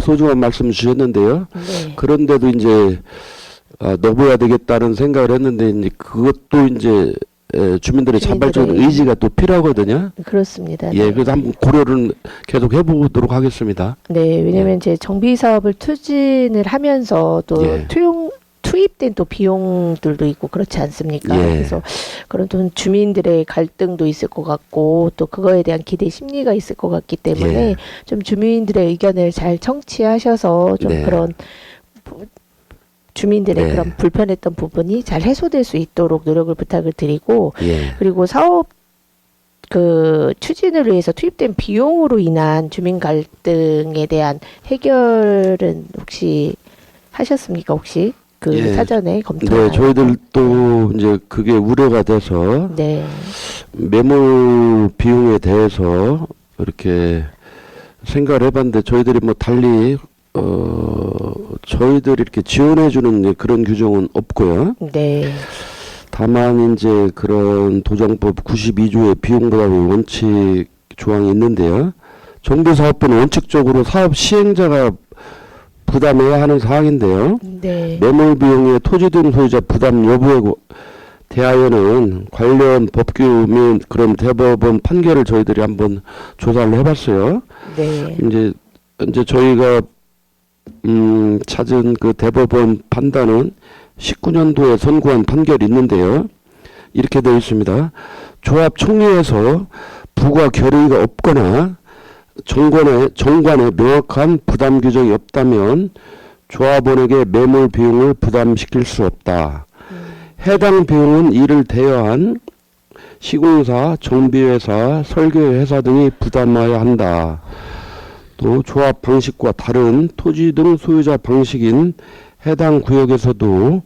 소중한 말씀 주셨는데요. 네. 그런데도 이제 넣어야 되겠다는 생각을 했는데 이제 그것도 이제 주민들의 자발적인 주민들의- 의지가 또 필요하거든요. 그렇습니다. 예, 네. 그래서 한번 고려를 계속 해보도록 하겠습니다. 네, 왜냐면 이제 정비 사업을 추진을 하면서 또 예. 투입된 또 비용들도 있고 그렇지 않습니까? 예. 그래서 그런 또 주민들의 갈등도 있을 것 같고 또 그거에 대한 기대 심리가 있을 것 같기 때문에 예. 좀 주민들의 의견을 잘 청취하셔서 좀 네. 그런 주민들의 네. 그런 불편했던 부분이 잘 해소될 수 있도록 노력을 부탁을 드리고 예. 그리고 사업 그 추진을 위해서 투입된 비용으로 인한 주민 갈등에 대한 해결은 혹시 하셨습니까? 혹시 그 예. 사전에 검토? 네, 저희들도 이제 그게 우려가 돼서 네, 매몰 비용에 대해서 이렇게 생각을 해봤는데 저희들이 뭐 달리 저희들이 이렇게 지원해주는 그런 규정은 없고요. 네, 다만 이제 그런 도정법 92조의 비용부담의 원칙 조항이 있는데요. 정비사업부는 원칙적으로 사업 시행자가 부담해야 하는 사항인데요. 네, 매몰 비용의 토지 등 소유자 부담 여부에 대하여는 관련 법규 및 그런 대법원 판결을 저희들이 한번 조사를 해봤어요. 네, 이제 저희가 찾은 그 대법원 판단은 19년도에 선고한 판결이 있는데요. 이렇게 되어 있습니다. 조합 총회에서 부과 결의가 없거나 정관에 명확한 부담 규정이 없다면 조합원에게 매몰 비용을 부담시킬 수 없다. 해당 비용은 이를 대여한 시공사, 정비회사, 설계회사 등이 부담해야 한다. 또 조합 방식과 다른 토지 등 소유자 방식인 해당 구역에서도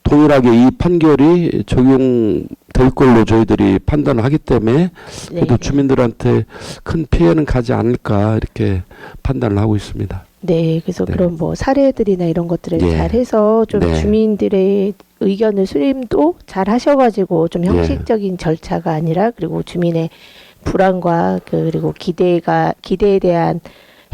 동일하게 이 판결이 적용될 걸로 저희들이 판단을 하기 때문에 그래도 네. 주민들한테 큰 피해는 가지 않을까 이렇게 판단을 하고 있습니다. 네. 그래서 네. 그런 뭐 사례들이나 이런 것들을 예. 잘 해서 좀 네. 주민들의 의견을 수렴도 잘 하셔가지고 좀 예. 형식적인 절차가 아니라 그리고 주민의 불안과 그리고 기대에 대한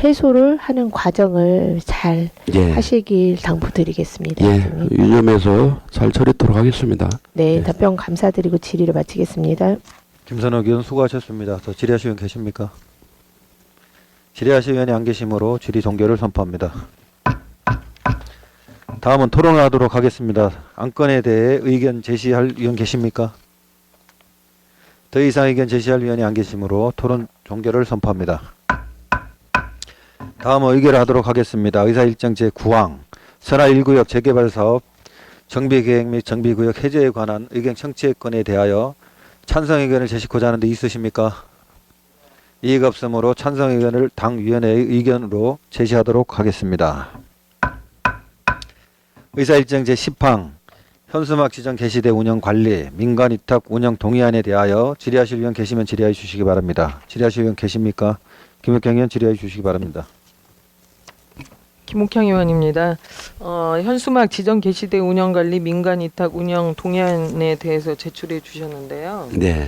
해소를 하는 과정을 잘 예. 하시길 당부드리겠습니다. 예. 선생님. 이 점에서 잘 처리토록 하겠습니다. 네, 네. 답변 감사드리고 질의를 마치겠습니다. 김선호 의원 수고하셨습니다. 더 질의하실 의원 계십니까? 질의하실 의원이 안 계시므로 질의 종결을 선포합니다. 다음은 토론하도록 하겠습니다. 안건에 대해 의견 제시할 의원 계십니까? 더 이상 의견 제시할 의원이 안 계시므로 토론 종결을 선포합니다. 다음은 의결하도록 하겠습니다. 의사일정 제9항 선화 1구역 재개발 사업 정비계획 및 정비구역 해제에 관한 의견 청취의 건에 대하여 찬성 의견을 제시고자 하는데 있으십니까? 이의가 없으므로 찬성 의견을 당위원회의 의견으로 제시하도록 하겠습니다. 의사일정 제10항 현수막 지정 개시대 운영 관리 민간 위탁 운영 동의안에 대하여 질의하실 의원 계시면 질의해 주시기 바랍니다. 질의하실 의원 계십니까? 김혁경 의원 질의해 주시기 바랍니다. 김옥향 의원입니다. 현수막 지정 개시대 운영관리 민간 위탁 운영 동의안에 대해서 제출해 주셨는데요. 네.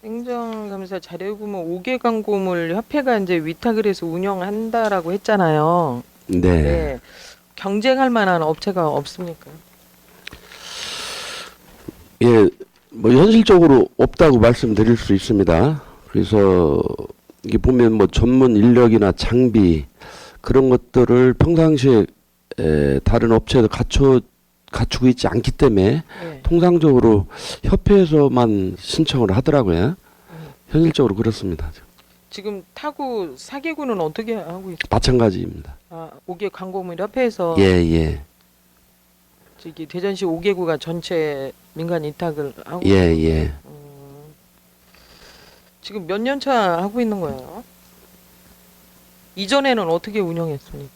행정감사 자료구문 5개 광고물 협회가 이제 위탁을 해서 운영한다라고 했잖아요. 네. 네. 경쟁할 만한 업체가 없습니까? 예, 뭐 현실적으로 없다고 말씀드릴 수 있습니다. 그래서 이게 보면 뭐 전문 인력이나 장비 그런 것들을 평상시에 다른 업체에서 갖추고 있지 않기 때문에 네. 통상적으로 협회에서만 신청을 하더라고요. 현실적으로 그렇습니다. 지금 타구 4개구는 어떻게 하고 있어요? 마찬가지입니다. 5개 광고물 협회에서 예, 예. 저기 대전시 5개구가 전체 민간 위탁을 하고 예, 있는 예. 거예요? 지금 몇 년 차 하고 있는 거예요? 이전에는 어떻게 운영했습니까?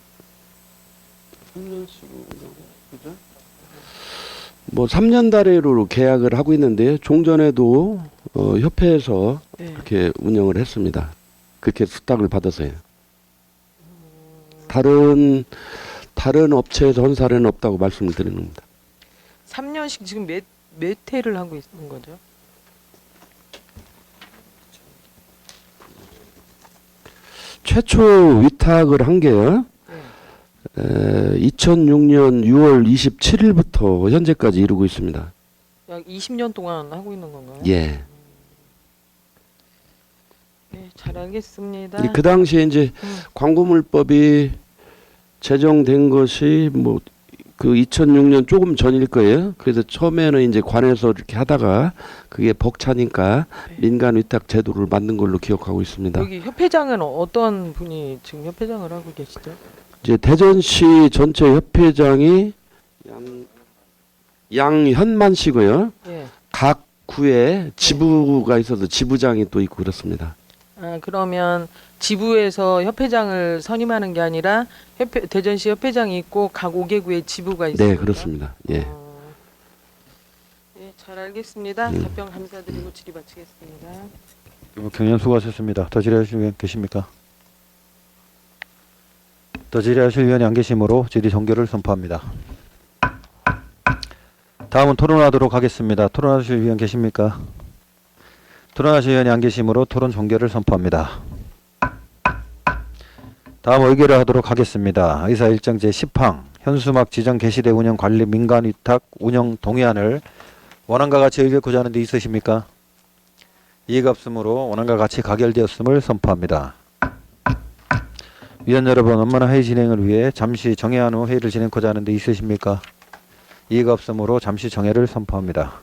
뭐 3년 단위로 계약을 하고 있는데요. 종전에도 협회에서 네. 그렇게 운영을 했습니다. 그렇게 수탁을 받아서요. 다른 업체에서 한 사례는 없다고 말씀을 드리는 겁니다. 3년씩 지금 몇 회를 하고 있는 거죠? 최초 위탁을 한 게요. 2006년 6월 27일부터 현재까지 이루고 있습니다. 약 20년 동안 하고 있는 건가요? 예. 네, 잘 알겠습니다. 그 당시에 이제 광고물법이 제정된 것이 뭐 그 2006년 조금 전일 거예요. 그래서 처음에는 이제 관에서 이렇게 하다가 그게 벅차니까 민간 위탁 제도를 만든 걸로 기억하고 있습니다. 여기 협회장은 어떤 분이 지금 협회장을 하고 계시죠? 이제 대전시 전체 협회장이 양현만 씨고요. 예. 각 구에 지부가 있어서 지부장이 또 있고 그렇습니다. 그러면 지부에서 협회장을 선임하는 게 아니라 대전시 협회장이 있고 각 5개구에 지부가 있습니다. 네, 그렇습니다. 예. 네, 잘 알겠습니다. 답변 감사드리고 질의 마치겠습니다. 경련 수고하셨습니다. 더 질의하실 의원 계십니까? 더 질의하실 의원이 안 계시므로 질의 종결을 선포합니다. 다음은 토론하도록 하겠습니다. 토론하실 의원 계십니까? 토론하실 의원이 안 계시므로 토론 종결을 선포합니다. 다음 의결을 하도록 하겠습니다. 의사 일정 제10항 현수막 지정 개시대 운영 관리 민간 위탁 운영 동의안을 원안과 같이 의결코자 하는 데 있으십니까? 이해가 없으므로 원안과 같이 가결되었음을 선포합니다. 위원 여러분, 원만한 회의 진행을 위해 잠시 정회한 후 회의를 진행코자 하는 데 있으십니까? 이해가 없으므로 잠시 정회를 선포합니다.